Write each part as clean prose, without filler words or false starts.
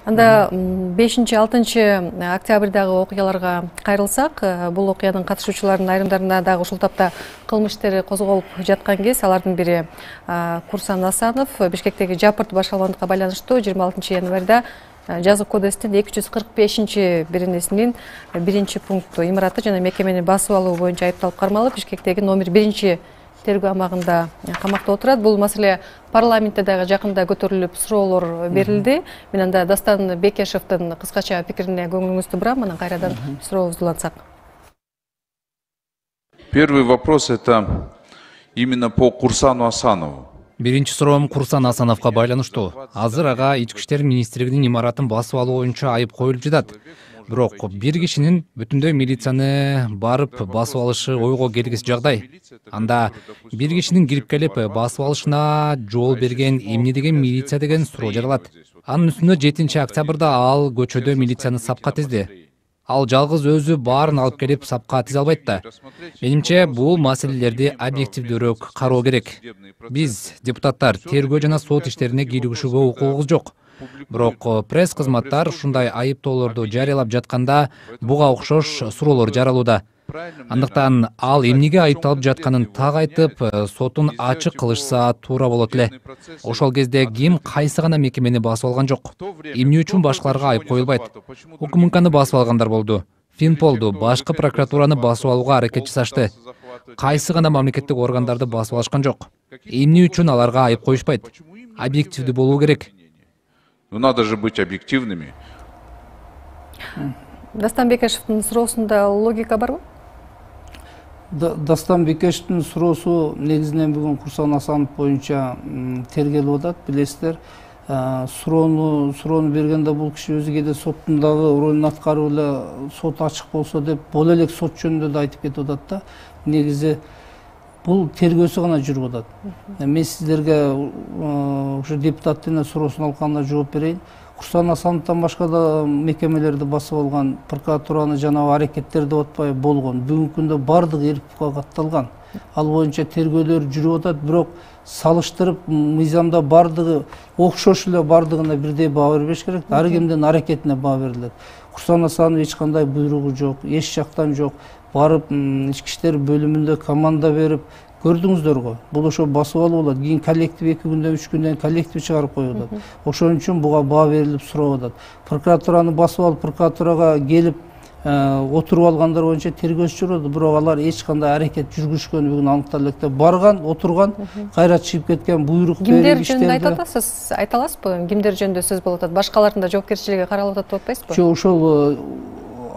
Анда 5-6 октябрдагы окуяларга кайрылсак, бул окуянын катышуучуларынын айрымдарына дагы ушул тапта кылмыш ишти козголуп жаткан кез, алардын бири Курсан Асанов Бишкектеги жапырт башалгандыкка байланыштуу 26 январда Жаза кодекстин 245-биринесинин 1-пункту имараты жана мекемени басып алуу боюнча айыпталып кармалып, Бишкектеги номер 1 тергөө амагында камакта отурат. Бул маселе парламентте дагы жакында көтөрүлүп, суроолор берилди. Мен анда Дастан Бекешевдин кыскача пикирине көңүлүңүздү бурам, анан кайрадан сурообузду улантсак. Первый вопрос это именно по Курсану Асанову. Биринчи суроом Курсан Асановго байланыштуу. Азыр ага Ички иштер министрлигинин имаратын басып алуу боюнча айып коюлуп жатат. Бирок бир кишинин бүтүндөй милицияны барып басып алышы ойго келгис жагдай. Анда бир кишинин кирип келип басып алышына жол берген эмне деген милиция деген суроо жаралат. Анын үстүнө 7 октябрда ал көчөдө милицияны сапка тизди. Ал жалгыз өзү баарын алып келип сапка тизе албайт да. Менимче бул маселелерди объективдүүрөөк кароо керек. Биз депутаттар тергөө жана сот иштерине кийлигишүүгө укугубуз жок. Бирок пресс кызматтар ушундай айыптоолорду жарыялап жатканда буга окшош суроолор жаралууда. Андыктан ал эмнеге айыпталып жатканын так айтып, сотун ачык кылышса туура болот эле. Ошол кезде ким кайсы гана мекемени басып алган жок? Эмне үчүн башкаларга айып коюлбайт? УКМКны басып алгандар болду. Финполду, башкы прокуратураны басып алууга аракет жасашты. Кайсы гана мамлекеттик органдарды басып алышкан жок? Эмне үчүн аларга айып коюшпайт? Объективдүү болуу керек. Ну надо же быть объективными. Дастан Бекешевдин суроосунда логика барбы? Дастан Бекешевдин суроосу негизинен бүгүн Курсан Асанов боюнча тергелип атат, билесиздер. Суроону бергенде бул киши өзү кээде соттун дагы ролун аткарып эле сот ачык болсо деп боло элек сот жөнүндө да айтып кетип атат да. Негизи бул тергөөсү гана жүрүп атат. Мен сиздерге ушу депутаттын суроосун алганда жооп берейин. Курсан Асановдон башка да мекемелерди басып алган, прокуратураны жана аракеттерди атпай болгон. Бүгүнкү күндө бардыгы ИРПКга катталган. Ал боюнча тергөөлөр жүрүп атат, бирок салыштырып мыйзамда бардыгы окшош эле бардыгына бирдей баа бербеш керек. Ар кимдин аракетине баа берилет. Курсан Асанов эч кандай буйругу жок, эч жактан жок. Барып ички иштер бөлүмүндө команда берип көрдүңүздөр го. Бул ошо басып алуу болот. Кийин коллектив 2 күндөн 3 күндөн коллектив чыгарып коюп атат. Ошон үчүн буга баа берилип сурап атат. Прокуратураны басып алып, прокуратурага келип отуруп алгандар боюнча тергөөсү жүрөт, бирок алар эч кандай аракет жүргүзүшкөнү бүгүн аныкталып кетти. Барган, отурган, кайра чыгып кеткен, буйрук берип иштерди. Кимдер жөнүндө айтып атасыз? Айта аласызбы? Кимдер жөнүндө сөз болуп атат? Башкалардын да жоопкерчилиги каралып атат деп атпайсызбы? Жок, ошол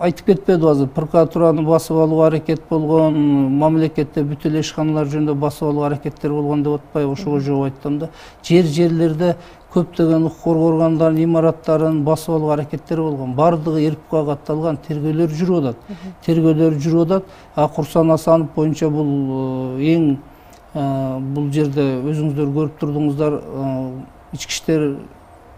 айтып кетпеди азыр. Прокуратураны басып алууга аракет болгон, мамлекетте бүт эле ишканалар жөнүндө басып алууга аракеттер болгон деп атпай, ошого жооп айттым да. Жерлерде көптөгөн укук коргоо органдарынын имараттарын басып алууга аракеттер болгон. Бардыгы ИРПКга катталган, тергөөлөр жүрүп атат. Тергөөлөр жүрүп атат. Курсан Асанов боюнча бул эң бул жерде өзүңүздөр көрүп турдуңуздар, ички иштер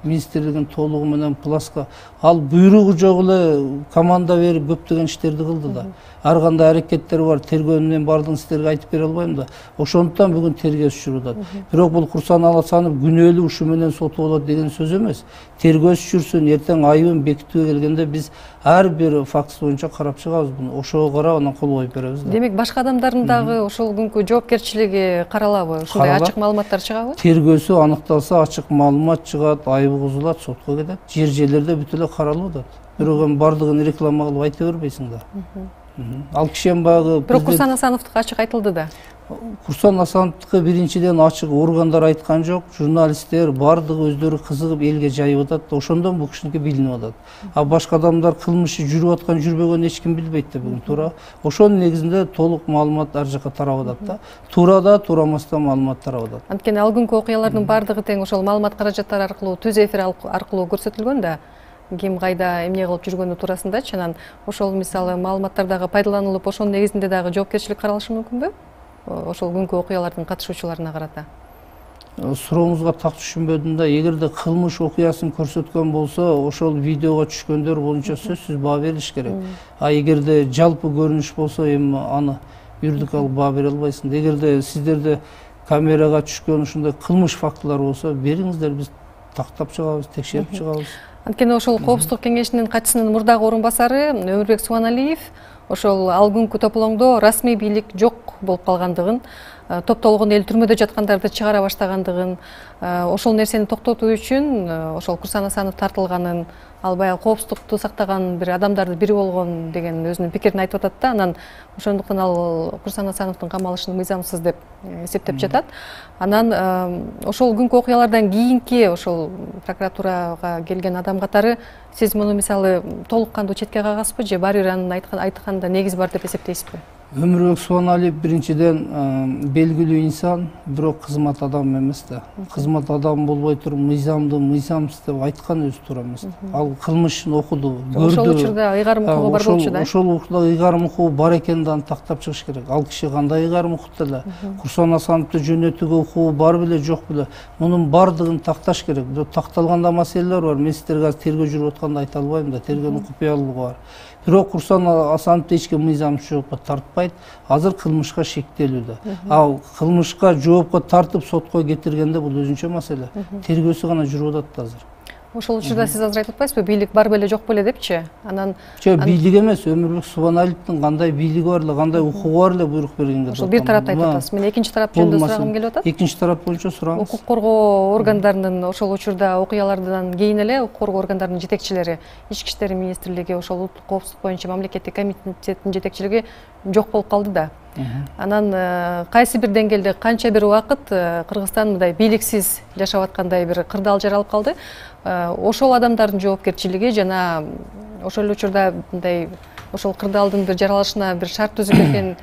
министрлигинин толугу менен пласка ал буйругу жок эле команда берип көптөгөн иштерди кылды да. Ар кандай аракеттер бар, тергөөнүн бардыгын сиздерге айтып бере албайм да. Ошондуктан бүгүн тергөөсү жүрүп атат. Бирок бул Курсан Асанов күнөөлүү ушу менен соту болот деген сөз эмес. Тергөөсү жүрсүн, эртең айыбын бекитүүгө келгенде биз ар бир факт боюнча карап чыгабыз буну. Ошого карап анан кол коюп беребиз да. Демек башка адамдардын дагы ошол күнкү жоопкерчилиги каралабы? Ушундай ачык маалыматтар чыгабы? Тергөөсү аныкталса ачык маалымат чыгат, айыбы козулат, сотко кетет. Жерлерде бүт эле каралып атат. Бирок бардыгын реклама кылып айта бербейсиң да. Ал киши багы бирок Курсан Асановдука ачык айтылды да. Курсан Асановдука биринчиден ачык органдар айткан жок, журналисттер бардыгы өздөрү кызыгып элге жайып атат. Ошондон бул кишиники билинип атат. Башка адамдар кылмышы жүрүп аткан, жүрбөгөнүн эч ким билбейт да бүгүн, туура. Ошонун негизинде толук маалымат ар жака тарап атат да. Туура да, туурамастан маалымат тарап атат. Анткени ал күнкү окуялардын бардыгы тең ошол маалымат каражаттары аркылуу, түз эфир аркылуу көрсөтүлгөн да. Ким кайда эмне кылып жүргөнү туурасындачы, анан ошол мисалы маалыматтар дагы пайдаланылып, ошонун негизинде дагы жоопкерчилик каралышы мүмкүнбү? Ошол күнкү окуялардын катышуучуларына карата. Сурооңузга так түшүнбөдүм да. Эгерде кылмыш окуясын көрсөткөн болсо, ошол видеого түшкөндөр боюнча сөзсүз баа берилиш керек. Эгерде жалпы көрүнүш болсо, эми аны юридикалык баа бере албайсың. Эгерде сиздерде камерага түшкөн ушундай кылмыш фактылар болсо, бериңиздер, биз тактап чыгабыз, текшерип чыгабыз. Анткени ошол Коопсуздук кеңешинин катчысынын мурдагы орун басары Өмүрбек Субаналиев ошол ал күнкү тополоңдо расмий бийлик жок болуп калгандыгын, топтолгон эл түрмөдө жаткандарды чыгара баштагандыгын, ошол нерсени токтотуу үчүн ошол Курсан Асанов тартылганын, ал баягы коопсуздукту сактаган бир адамдардын бири болгон деген өзүнүн пикирин айтып атат да. Анан ошондуктан ал Курсан Асановдун камалышын мыйзамсыз деп эсептеп жатат. Анан ошол күнкү окуялардан кийинки ошол прокуратурага келген адам катары сиз муну мисалы толук кандуу четке кагасызбы же баары бир анын айтканында негиз бар деп эсептейсизби? Өмүрбек Субаналиев биринчиден белгилүү инсан, бирок кызмат адам эмес да. Кызмат адам болбой туруп мыйзамды мыйзамсыз деп айткан өзү туура эмес. Ал кылмышын окуду, көрдү. Ошол учурда ыйгарым укугу бар болчу да. Ошол учурда ыйгарым укугу бар экенин аны тактап чыгыш керек. Ал киши кандай ыйгарым укуп эле? Курсан Асановду жөнөтүүгө укугу бар беле, жок беле? Мунун бардыгын такташ керек. Бирок такталганда маселелер бар. Мен сиздерге азыр тергөө жүрүп атканды айта албайм да. Тергөөнүн купуялыгы бар. Бирок Курсан Асановду эч ким мыйзамсыз жоопко тартпайт. Азыр кылмышка шектелүүдө. Ал кылмышка жоопко тартып сотко кетиргенде бул өзүнчө маселе. Тергөөсү гана жүрүп атат азыр. Ошол учурда сиз азыр айтып атпайсызбы, бийлик бар беле жок беле депчи? Анан бийлик эмес, Өмүрбек Субаналиевдин кандай бийлиги бар эле, кандай укугу бар эле буйрук бергенге. Ошол бир тарапты айтып атасыз. Мен экинчи тарап жөнүндө сурагым келип атат. Экинчи тарап боюнча сураңыз. Укук коргоо органдарынын ошол учурда окуялардан кийин эле укук коргоо органдарынын жетекчилери, Ички иштер министрлиги, ошол улуттук коопсуздук боюнча мамлекеттик комитеттин жетекчилиги жок болуп калды да. Анан кайсы бир деңгээлде канча бир убакыт Кыргызстан мындай бийликсиз жашап аткандай бир кырдаал жаралып калды. Ошол адамдардын жоопкерчилиги жана ошол учурда мындай ошол кырдаалдын бир жаралышына бир шарт түзүп кеткен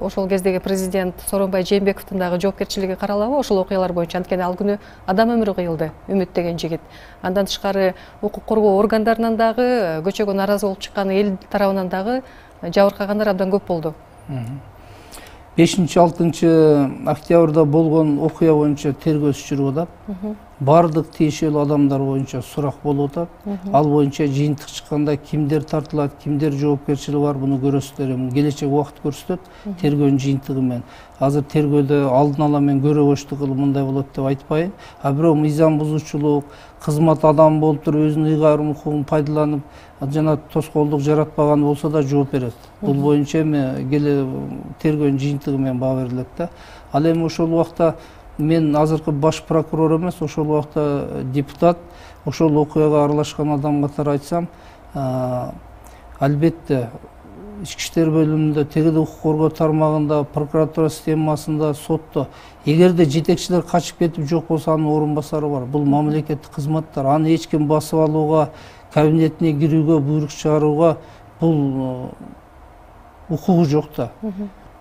ошол кездеги президент Сооронбай Жээнбековдун дагы жоопкерчилиги каралабы ошол окуялар боюнча? Анткени ал күнү адам өмүрү кыйылды, Үмүт деген жигит. Андан тышкары укук коргоо органдарынан дагы, көчөгө нааразы болуп чыккан эл тарабынан дагы жабыркагандар абдан көп болду. 5-6 октябрда болгон окуя боюнча тергөөсү жүрүп атат. Бардык тиешелүү адамдар боюнча сурак болуп атат. Ал боюнча жыйынтык чыкканда кимдер тартылат, кимдер жоопкерчилиги бар, буну көрөсүздөр. Келечек убакыт көрсөтөт тергөөнүн жыйынтыгы менен. Азыр тергөөдө алдын ала мен көрөгөчтүк кылып мындай болот деп айтпайын. Бирок мыйзам бузуучулук, кызмат адам болуп туруп өзүнүн ыйгарым укугун пайдаланып, жана тоскоолдук жаратпаган болсо да жооп берет. Бул боюнча эми келе тергөөнүн жыйынтыгы менен баа берилет да. Ал эми ошол убакта мен азыркы баш прокурор эмес, ошол убакта депутат, ошол окуяга аралашкан адам катары айтсам, албетте ички иштер бөлүмүндө, тегиде укук коргоо тармагында, прокуратура системасында, сотто эгерде жетекчилер качып кетип жок болсо анын орун басары бар. Бул мамлекеттик кызматтар. Аны эч ким басып алууга, кабинетине кирүүгө, буйрук чыгарууга бул укугу жок да.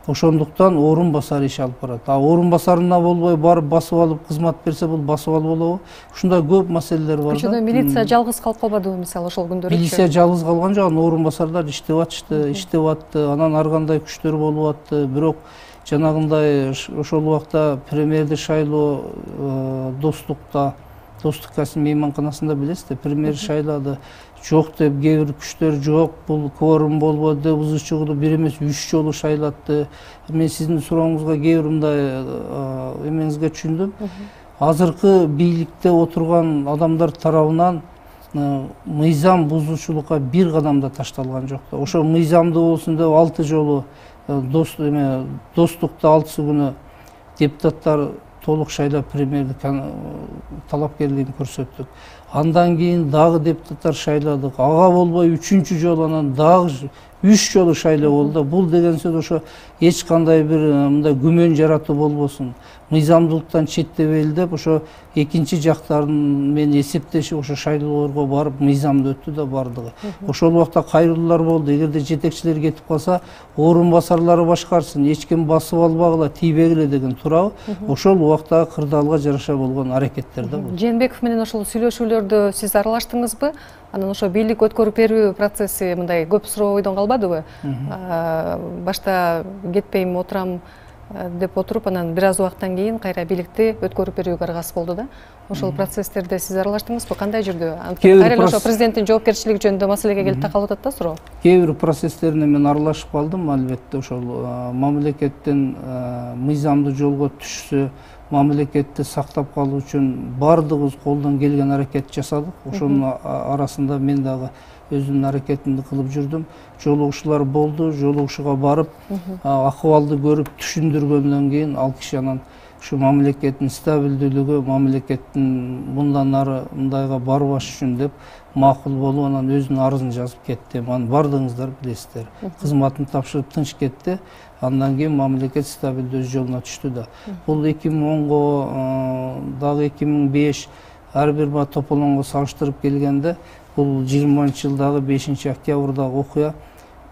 Ошондуктан орун басары иш алып барат. Орун басарына болбой барып басып алып кызмат берсе, бул басып алып болобу? Ушундай көп маселелер бар да. Көчөдө милиция жалгыз калып калбадыбы мисалы ошол күндөрү? Милиция жалгыз калган жок, орун басарлар иштеп атты, анан ар кандай күчтөр болуп атты. Бирок жанагындай ошол убакта премьерди шайлоо Достук кәсіп мейманканасында билесиздер, премьер шайлады. Жок деп кээ бир күчтөр жок, бул кворум болбоду деп узучугду бир эмес 3 жолу шайлатты. Мен сиздин сурооңузга кээ бир мындай эмеңизге түшүндүм. Азыркы бийликте отурган адамдар тарабынан мыйзам бузуучулукка бир кадам да ташталган жок да. Ошо мыйзамдуу болсун деп 6 жолу достукта 6 күнү депутаттар толук шайлап премьерди талапкерлигин көрсөттүк. Андан кийин дагы депутаттар шайладык. Ага болбой 3-чү жолу анан дагы 3 жолу шайлоо болду. Бул деген сөз ошо эч кандай бир мындай күмөн жаратуу болбосун. Мыйзамдуулуктан четтебейли деп ошо экинчи жактарын мен эсептешип ошо шайлоолорго барып мыйзамды өттү да бардыгы. Ошол убакта кайрылуулар болду. Эгерде жетекчилер кетип калса, орун басарлары башкарсын, эч ким басып албагыла, тийбегиле деген туурабы? Ошол убакта кырдаалга жараша болгон аракеттер да бул. Жээнбеков менен ошол сүйлөшүүлөрдө сиз аралаштыңызбы? Анан ошо бийлик өткөрүп берүү процесси мындай көп суроо ойдон калбадыбы? Башта кетпейм, отурам деп отуруп, анан бир аз убакыттан кийин кайра бийликти өткөрүп берүүгө аргасыз болду да. Ошол процесстерде сиз аралаштыңызбы? Кандай жүрдү? Кайра ошо президенттин жоопкерчилиги жөнүндө маселеге келип такалып атат да суроо. Кээ бир процесстерине мен аралашып калдым, албетте ошол мамлекеттин мыйзамдуу жолго түшсө, мамлекетти сактап калуу үчүн баардыгыбыз колдон келген аракет жасадык. Ошонун арасында мен дагы өзүмдүн аракетимди кылып жүрдүм. Жолугушуулар болду, жолугушууга барып, акыбалды көрүп түшүндүргөндөн кийин ал киши анан ушу мамлекеттин стабилдүүлүгү, мамлекеттин мындан ары мындайга барбаш үчүн деп макул болуп, анан өзүнүн арызын жазып кетти. Анан бардыгыңыздар билесиздер. Кызматын тапшырып тынч кетти. Андан кийин мамлекет стабилдүү өз жолуна түштү да. Бул 2010го дагы 2005 ар бир тополоңго салыштырып келгенде, бул 20-жылдагы 5-октябрдагы окуя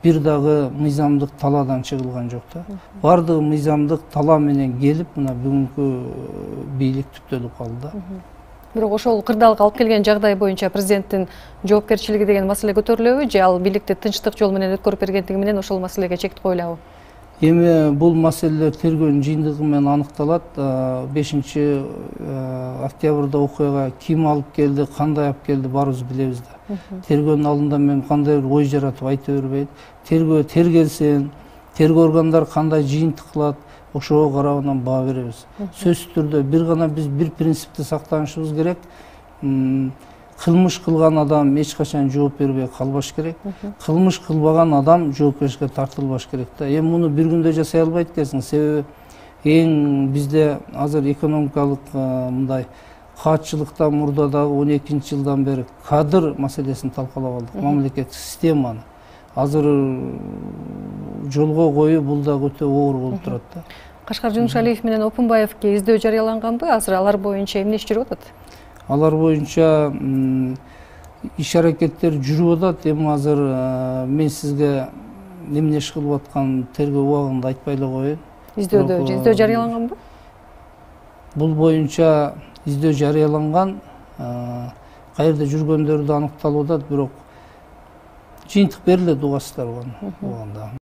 бир дагы мыйзамдык талаадан чыгылган жок да. Бардыгы мыйзамдык талаа менен келип, мына бүгүнкү бийлик түптөлүп калды да. Бирок ошол кырдаалга алып келген жагдай боюнча президенттин жоопкерчилиги деген маселе көтөрүлөбү же ал бийликти тынчтык жол менен өткөрүп бергендиги менен ошол маселеге чек коюлабы? Эми бул маселелер тергөөнүн жыйынтыгы менен аныкталат. 5-октябрда окуяга ким алып келди, кандай алып келди, баарыбыз билебиз да. Тергөөнүн алдында мен кандай бир ой жаратып айта бербейт. Тергөө тергелсин, тергөө органдары кандай жыйынтык кылат, ошого карап анан баа беребиз. Сөзсүз түрдө бир гана биз бир принципти сактанышыбыз керек. Кылмыш кылган адам эч качан жооп бербей калбаш керек. Кылмыш кылбаган адам жоопкерчиликке тартылбаш керек да. Эми муну бир күндө жасай албайт экенсиң. Себеби эң бизде азыр экономикалык мындай каатчылыктан мурда дагы 12-жылдан бери кадр маселесин талкалап алдык. Мамлекеттик системаны азыр жолго коюу бул да өтө оор болуп турат да. Кашкар Жумушалиев менен Опунбаевке издөө жарыяланганбы? Азыр алар боюнча эмне иш жүрүп атат? Алар боюнча иш аракеттер жүрүп атат. Эми азыр мен сизге эмне иш кылып аткан тергөө убагында айтпай эле коеюн. Издөө жарыяланганбы? Бул боюнча издөө жарыяланган, каерде жүргөндөрү да аныкталып атат, бирок жыйынтык берилет угасыздар убагында.